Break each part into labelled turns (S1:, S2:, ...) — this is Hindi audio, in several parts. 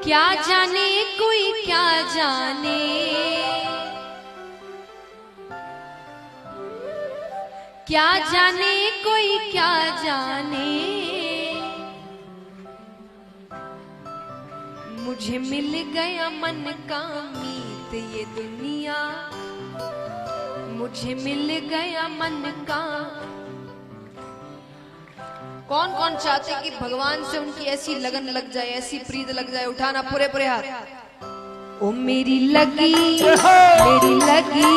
S1: क्या जाने कोई क्या जाने, क्या जाने कोई क्या जाने, मुझे मिल गया मन का मीत ये दुनिया, मुझे मिल गया मन का। कौन कौन चाहते कि भगवान से उनकी ऐसी लगन लग जाए, ऐसी प्रीत लग जाए? उठाना पूरे पूरे हाथ। ओ मेरी लगी मेरी लगी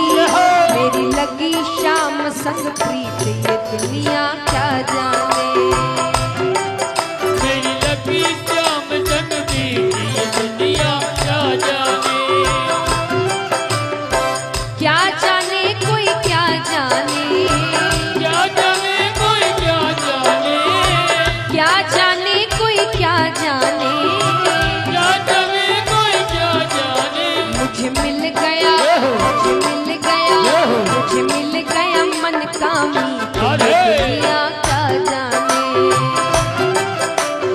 S1: मेरी लगी श्याम संग प्रीत ये दुनिया क्या जाने,
S2: मेरी लगी श्याम संग प्रीत ये दुनिया क्या जाने,
S1: क्या जाने कोई क्या जाने,
S2: क्या जाने कोई क्या जाने,
S1: क्या जाने कोई क्या जाने,
S2: क्या जाने कोई क्या जाने,
S1: मुझे मिल गया मुझे मिल गया मुझे मिल गया मन का मीत ये दुनिया क्या जाने,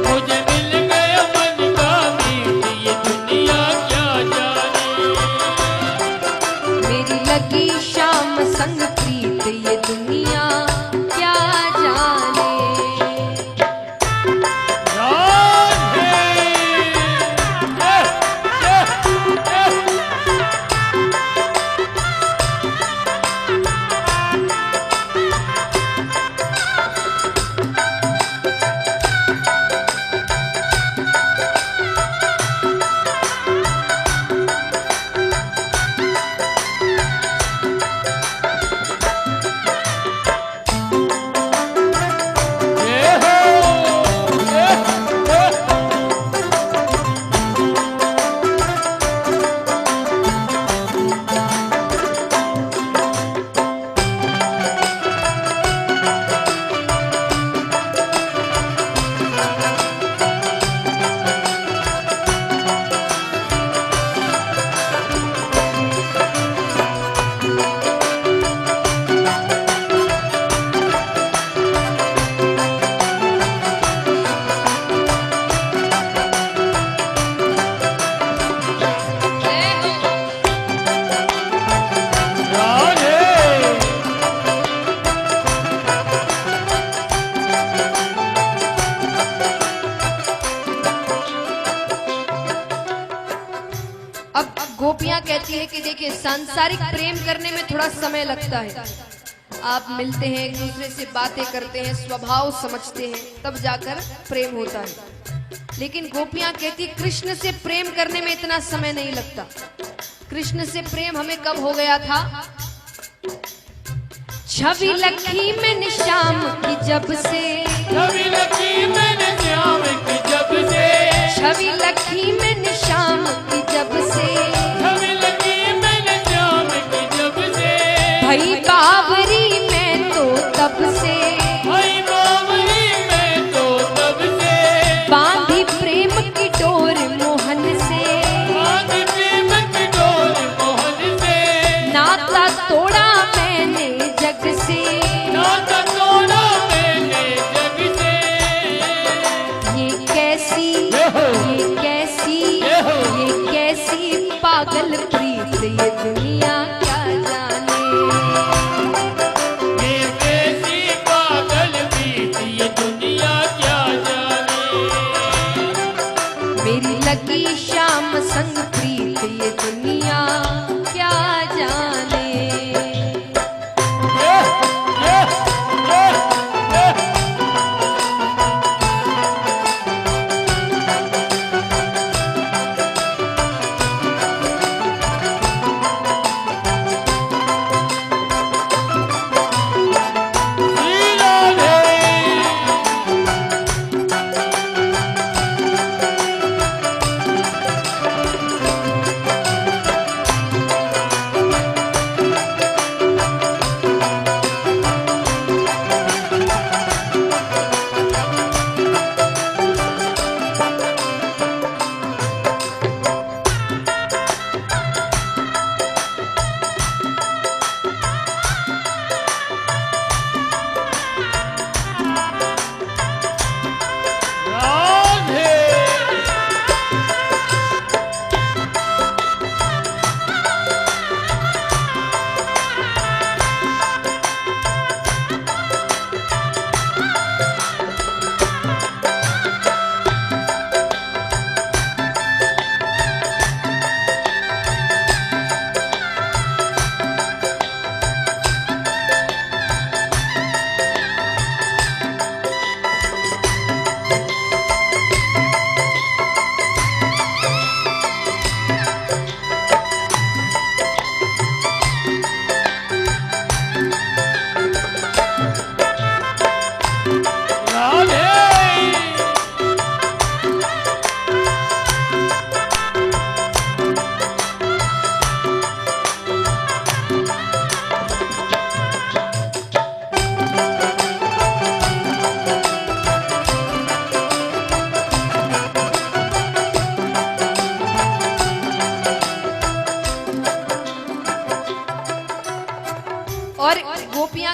S2: मुझे मिल गया मन का मीत ये दुनिया क्या जाने,
S1: मेरी लगी श्याम संग प्रीत ये दुनिया क्या जाने। अब गोपियां कहती है कि देखिए सांसारिक प्रेम करने में थोड़ा समय लगता है, आप मिलते हैं एक दूसरे से बातें करते हैं, स्वभाव समझते हैं, तब जाकर प्रेम होता है। लेकिन गोपियां कहती कृष्ण से प्रेम करने में इतना समय नहीं लगता। कृष्ण से प्रेम हमें कब हो गया था? छवि लखी में श्याम की जब से,
S2: छवि लखी में श्याम की जब से,
S1: छवि लखी में श्याम की जब से,
S2: छवि लखी में श्याम की जब से,
S1: भई बावरी में तो तब से,
S2: भाई बावरी में तो तब से,
S1: बांधी प्रेम की डोर मोहन से,
S2: बांधी प्रेम की डोर मोहन से,
S1: नाता तोड़ा मैंने जग से,
S2: नाता तोड़ा मैंने जग से,
S1: ये कैसी पागल प्रीत ये दुनिया क्या जाने,
S2: ये कैसी पागल प्रीत ये दुनिया क्या जाने,
S1: मेरी लगी श्याम संग प्रीत ये दुनिया क्या जाने।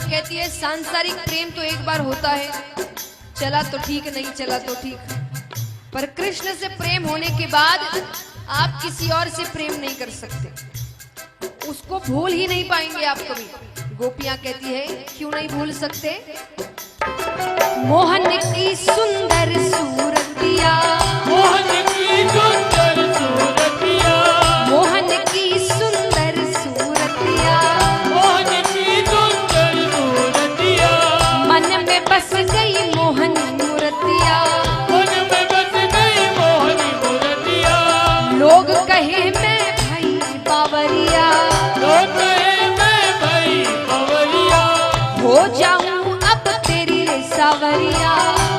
S1: गोपियां कहती है सांसारिक प्रेम तो एक बार होता है, चला तो ठीक, नहीं चला तो ठीक, पर कृष्ण से प्रेम होने के बाद आप किसी और से प्रेम नहीं कर सकते, उसको भूल ही नहीं पाएंगे आप कभी। गोपियां कहती है क्यों नहीं भूल सकते? मोहन की सुंदर सूरतिया,
S2: मोहन की सुंदर सूरतिया,
S1: मोहन की सुंदर सूरतिया,
S2: मोहन की सुंदर सूरतिया,
S1: मन में बस गई मोहन मूर्तिया,
S2: मन में बस गई मोहनी मूर्तिया,
S1: लोग कहे मैं भाई बावरिया,
S2: लोग कहे मैं भाई बावरिया,
S1: हो जाऊं अब तेरी रे सावरिया,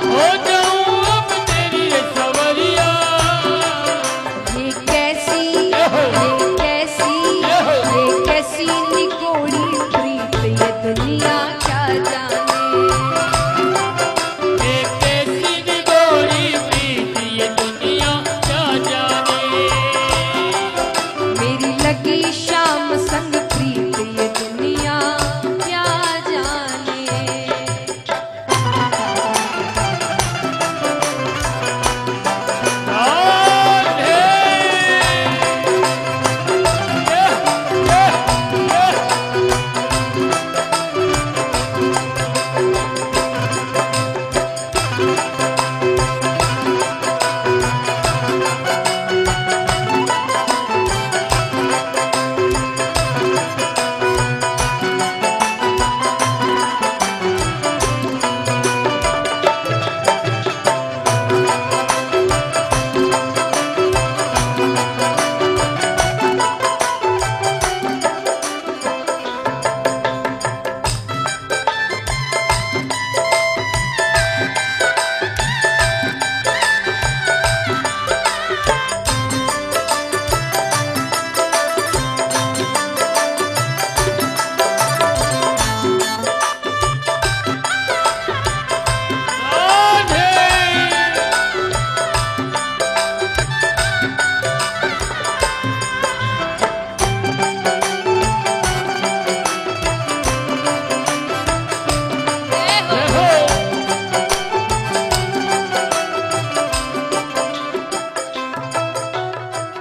S2: हो जाऊं अब तेरी सवरिया।
S1: ये कैसी, ये कैसी, ये कैसी निगोड़ी प्रीत, ये दुनिया क्या जाने,
S2: ये कैसी निगोरी प्रीत ये दुनिया क्या जाने,
S1: मेरी लगी शाम संग प्रीत, ये दुनिया क्या जाने।
S2: राधे।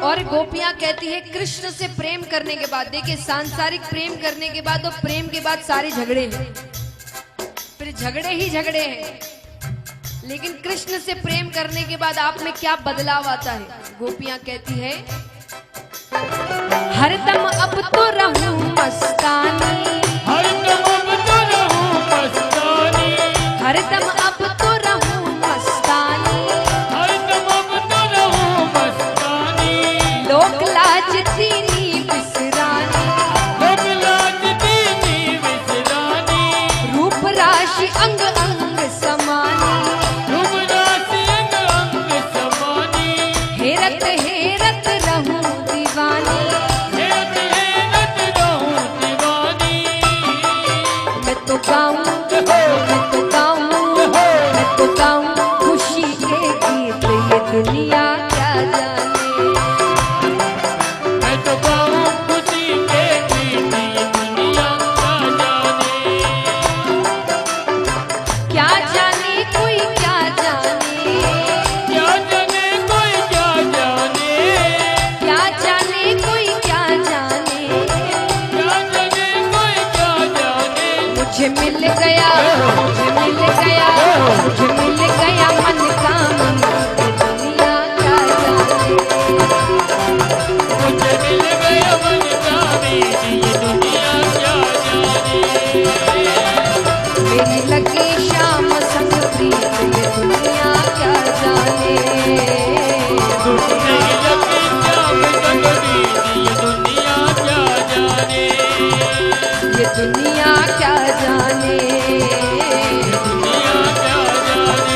S1: और गोपियां कहती है कृष्ण से प्रेम करने के बाद, देखिए सांसारिक प्रेम करने के बाद और प्रेम के बाद सारे झगड़े हैं, फिर झगड़े ही झगड़े हैं, लेकिन कृष्ण से प्रेम करने के बाद आप में क्या बदलाव आता है? गोपियां कहती है हरदम अब तो रहूं मस्तानी,
S2: हरदम अब तो रहूं मस्तानी,
S1: हरदम अब तो रहूं मस्तानी,
S2: हरदम अब तो रहूं मस्तानी,
S1: लोक लाज दीनी बिसरानी,
S2: लोक लाज दीनी विसरानी,
S1: रूप राशि अंग अंग समानी,
S2: रूप राशि अंग अंग समानी,
S1: हेरत हेरत रहूं दीवानी,
S2: हेरत हेरत रहूं दीवानी,
S1: मैं तो गाऊं, मैं तो गाऊं, मैं तो गाऊं खुशी के गीत, ये दुनिया क्या जाने,
S2: मैं तो गाऊं खुशी के गीत ये दुनिया क्या जाने,
S1: क्या जाने कोई क्या जाने,
S2: क्या जाने कोई क्या जाने,
S1: क्या जाने कोई क्या जाने,
S2: क्या जाने कोई क्या जाने,
S1: मुझे मिल गया, मुझे मिल गया, मुझे मिल गया मन का मन, ये दुनिया क्या जाने,
S2: मुझे मिल गया मन का मीत ये दुनिया क्या जाने,
S1: मेरी लगी शाम संग प्रीत, ये दुनिया क्या जाने,
S2: नहीं लगी शाम संग मीत ये दुनिया क्या जाने,
S1: ये दुनिया क्या जाने,
S2: दुनिया क्या जाने,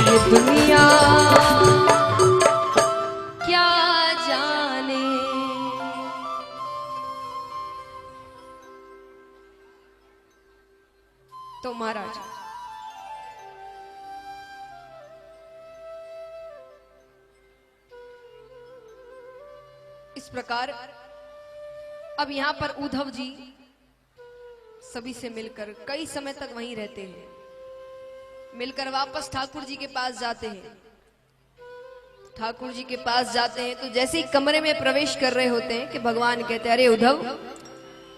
S1: ये दुनिया क्या जाने। तो महाराज इस प्रकार अब यहां पर उद्धव जी सभी से मिलकर कई समय तक वहीं रहते हैं। मिलकर वापस ठाकुर जी के पास जाते हैं। ठाकुर जी के पास जाते हैं तो जैसे ही कमरे में प्रवेश कर रहे होते हैं कि भगवान कहते हैं, अरे उद्धव,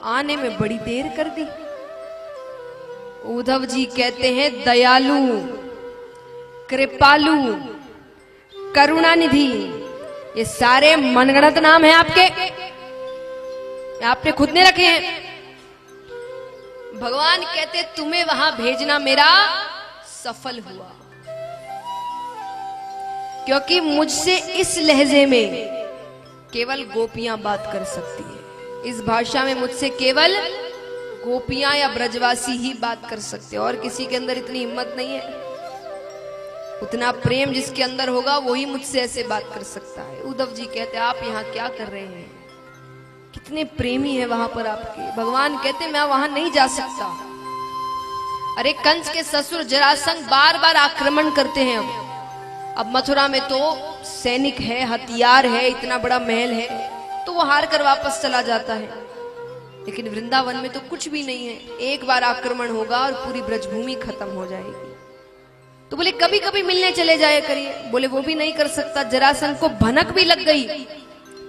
S1: आने में बड़ी देर कर दी। उद्धव जी कहते हैं, दयालु, कृपालु, करुणानिधि, ये सारे मनगढ़ंत नाम हैं आपके, आपने खुद ने रखे हैं। भगवान कहते, तुम्हें वहां भेजना मेरा सफल हुआ, क्योंकि मुझसे इस लहजे में केवल गोपियां बात कर सकती है। इस भाषा में मुझसे केवल गोपियां या ब्रजवासी ही बात कर सकते हैं, और किसी के अंदर इतनी हिम्मत नहीं है। उतना प्रेम जिसके अंदर होगा वही मुझसे ऐसे बात कर सकता है। उद्धव जी कहते, आप यहाँ क्या कर रहे हैं? कितने प्रेमी है वहां पर आपके। भगवान कहते, मैं वहां नहीं जा सकता। अरे कंस के ससुर जरासंध बार बार आक्रमण करते हैं। अब मथुरा में तो सैनिक है, हथियार है, इतना बड़ा महल है, तो वो हार कर वापस चला जाता है। लेकिन वृंदावन में तो कुछ भी नहीं है। एक बार आक्रमण होगा और पूरी ब्रजभूमि खत्म हो जाएगी। तो बोले कभी कभी मिलने चले जाया करिए। बोले वो भी नहीं कर सकता। जरासंध को भनक भी लग गई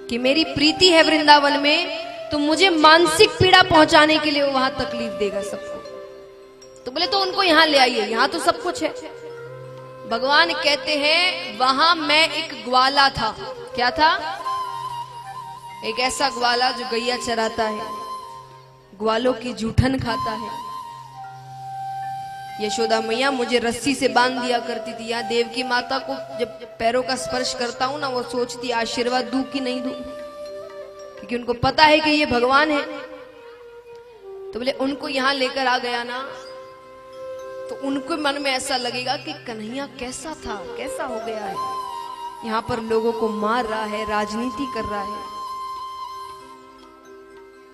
S1: कि मेरी प्रीति है वृंदावन में, तो मुझे मानसिक पीड़ा पहुंचाने के लिए वो वहां तकलीफ देगा सबको। तो बोले तो उनको यहां ले आइए, यहां तो सब कुछ है। भगवान कहते हैं, वहां मैं एक ग्वाला था। क्या था? एक ऐसा ग्वाला जो गैया चराता है, ग्वालों की जूठन खाता है। यशोदा मैया मुझे रस्सी से बांध दिया करती थी। यहाँ देवकी माता को जब पैरों का स्पर्श करता हूं ना, वो सोचती आशीर्वाद दूं कि नहीं दूं, क्योंकि उनको पता है कि ये भगवान है। तो बोले उनको यहां लेकर आ गया ना, तो उनको मन में ऐसा लगेगा कि कन्हैया कैसा था, कैसा हो गया है, यहां पर लोगों को मार रहा है, राजनीति कर रहा है।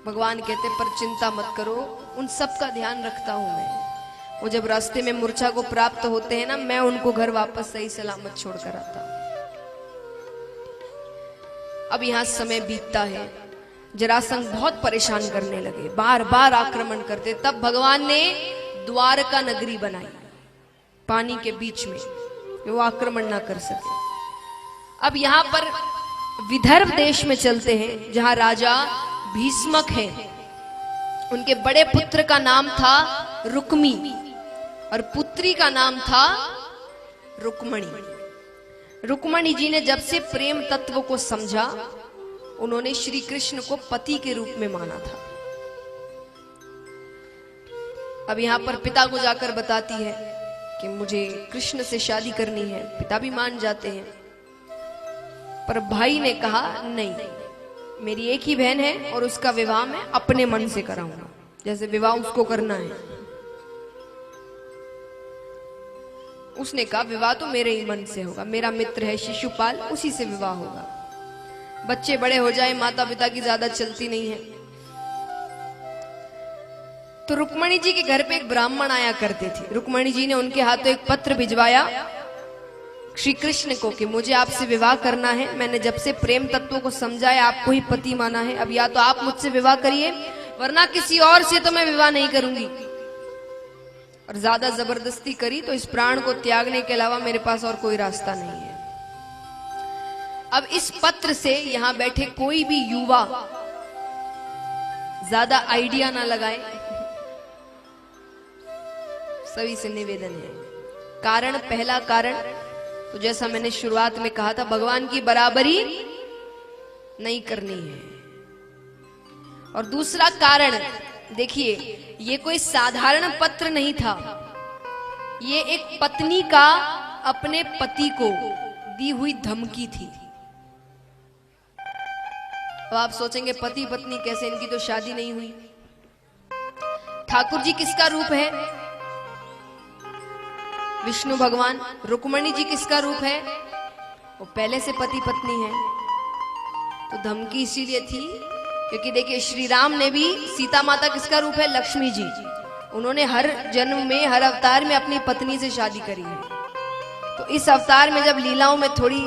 S1: भगवान कहते, पर चिंता मत करो, उन सब का ध्यान रखता हूं मैं। वो जब रास्ते में मूर्छा को प्राप्त होते हैं ना, मैं उनको घर वापस सही सलामत छोड़कर आता। अब यहां समय बीतता है। जरासंध बहुत परेशान करने लगे, बार बार आक्रमण करते। तब भगवान ने द्वारका नगरी बनाई पानी के बीच में, वो आक्रमण ना कर सके। अब यहां पर विदर्भ देश में चलते हैं, जहां राजा भीष्मक हैं। उनके बड़े पुत्र का नाम था रुक्मी और पुत्री का नाम था रुक्मणी। रुक्मणी जी ने जब से प्रेम तत्व को समझा, उन्होंने श्री कृष्ण को पति के रूप में माना था। अब यहां पर पिता को जाकर बताती है कि मुझे कृष्ण से शादी करनी है। पिता भी मान जाते हैं, पर भाई ने कहा नहीं, मेरी एक ही बहन है और उसका विवाह मैं अपने मन से कराऊंगा, जैसे विवाह उसको करना है। उसने कहा विवाह तो मेरे ही मन से होगा, मेरा मित्र है शिशुपाल, उसी से विवाह होगा। बच्चे बड़े हो जाए, माता पिता की ज्यादा चलती नहीं है। तो रुक्मणी जी के घर पे एक ब्राह्मण आया करते थे। रुक्मणी जी ने उनके हाथों एक पत्र भिजवाया श्री कृष्ण को कि मुझे आपसे विवाह करना है। मैंने जब से प्रेम तत्वों को समझा है, आपको ही पति माना है। अब या तो आप मुझसे विवाह करिए, वरना किसी और से तो मैं विवाह नहीं करूंगी। और ज्यादा जबरदस्ती करी तो इस प्राण को त्यागने के अलावा मेरे पास और कोई रास्ता नहीं है। अब इस पत्र से यहां बैठे कोई भी युवा ज्यादा आइडिया ना लगाए, सभी से निवेदन है। कारण, पहला कारण तो जैसा मैंने शुरुआत में कहा था, भगवान की बराबरी नहीं करनी है। और दूसरा कारण देखिए, ये कोई साधारण पत्र नहीं था, ये एक पत्नी का अपने पति को दी हुई धमकी थी। अब आप सोचेंगे पति पत्नी कैसे, इनकी तो शादी नहीं हुई। ठाकुर जी किसका रूप है? विष्णु भगवान। रुक्मणी जी किसका रूप है? वो पहले से पति पत्नी है। तो धमकी इसीलिए थी क्योंकि देखिए, श्री राम ने भी, सीता माता किसका रूप है? लक्ष्मी जी। उन्होंने हर जन्म में, हर अवतार में अपनी पत्नी से शादी करी है। तो इस अवतार में जब लीलाओं में थोड़ी,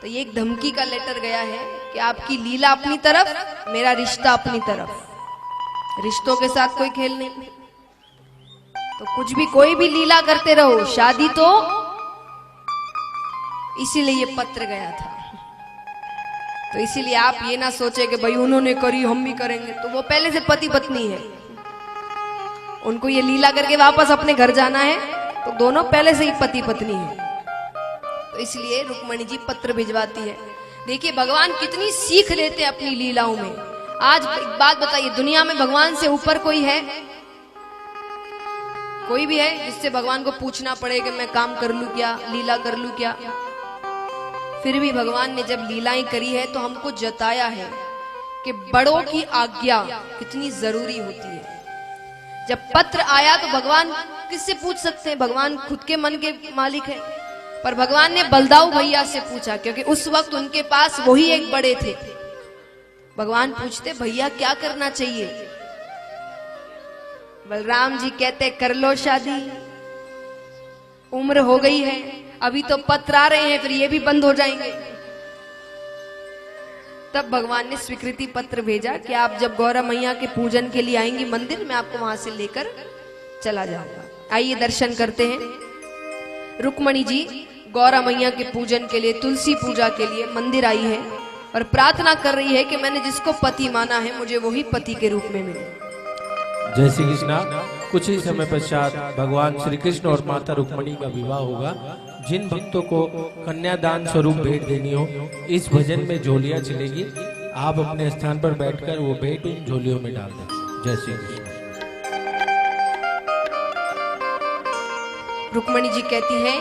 S1: तो ये एक धमकी का लेटर गया है कि आपकी लीला अपनी तरफ, मेरा रिश्ता अपनी तरफ। रिश्तों के साथ कोई खेल नहीं, तो कुछ भी कोई भी लीला करते रहो, शादी तो इसीलिए ये पत्र गया था। तो इसीलिए आप ये ना सोचे कि भाई उन्होंने करी हम भी करेंगे, तो वो पहले से पति पत्नी है, उनको ये लीला करके वापस अपने घर जाना है, तो दोनों पहले से ही पति पत्नी है। तो इसलिए रुक्मणी जी पत्र भिजवाती है। देखिए भगवान कितनी सीख लेते हैं अपनी लीलाओं में। आज एक बात बताइए, दुनिया में भगवान से ऊपर कोई है? कोई भी है जिससे भगवान को पूछना पड़े कि मैं काम कर लूं क्या, लीला कर लूं क्या? फिर भी भगवान ने जब लीलाएं करी है तो हमको जताया है कि बड़ों की आज्ञा कितनी जरूरी होती है। जब पत्र आया तो भगवान किससे पूछ सकते हैं? भगवान खुद के मन के मालिक है, पर भगवान ने बलदाऊ भैया से पूछा, क्योंकि उस वक्त उनके पास वही एक बड़े थे। भगवान पूछते, भैया क्या करना चाहिए? बलराम जी कहते, कर लो शादी, उम्र हो गई है, अभी तो पत्र आ रहे हैं, फिर ये भी बंद हो जाएंगे। तब भगवान ने स्वीकृति पत्र भेजा कि आप जब गौरा मैया के पूजन के लिए आएंगी मंदिर, मैं आपको वहां से लेकर चला जाऊंगा। आइए दर्शन करते हैं। रुक्मणी जी गौरा मैया के पूजन के लिए, तुलसी पूजा के लिए मंदिर आई है और प्रार्थना कर रही है कि मैंने जिसको पति माना है मुझे वही पति के रूप में मिले।
S3: जय श्री कृष्णा। कुछ ही समय पश्चात भगवान श्री कृष्ण और माता रुक्मणी का विवाह होगा। जिन भक्तों को कन्यादान स्वरूप भेंट देनी हो, इस भजन में झोलियां चलेगी, आप अपने स्थान पर बैठकर वो भेंट उन झोलियों में डाल दें। जय श्री कृष्ण।
S1: रुक्मणी जी कहती है,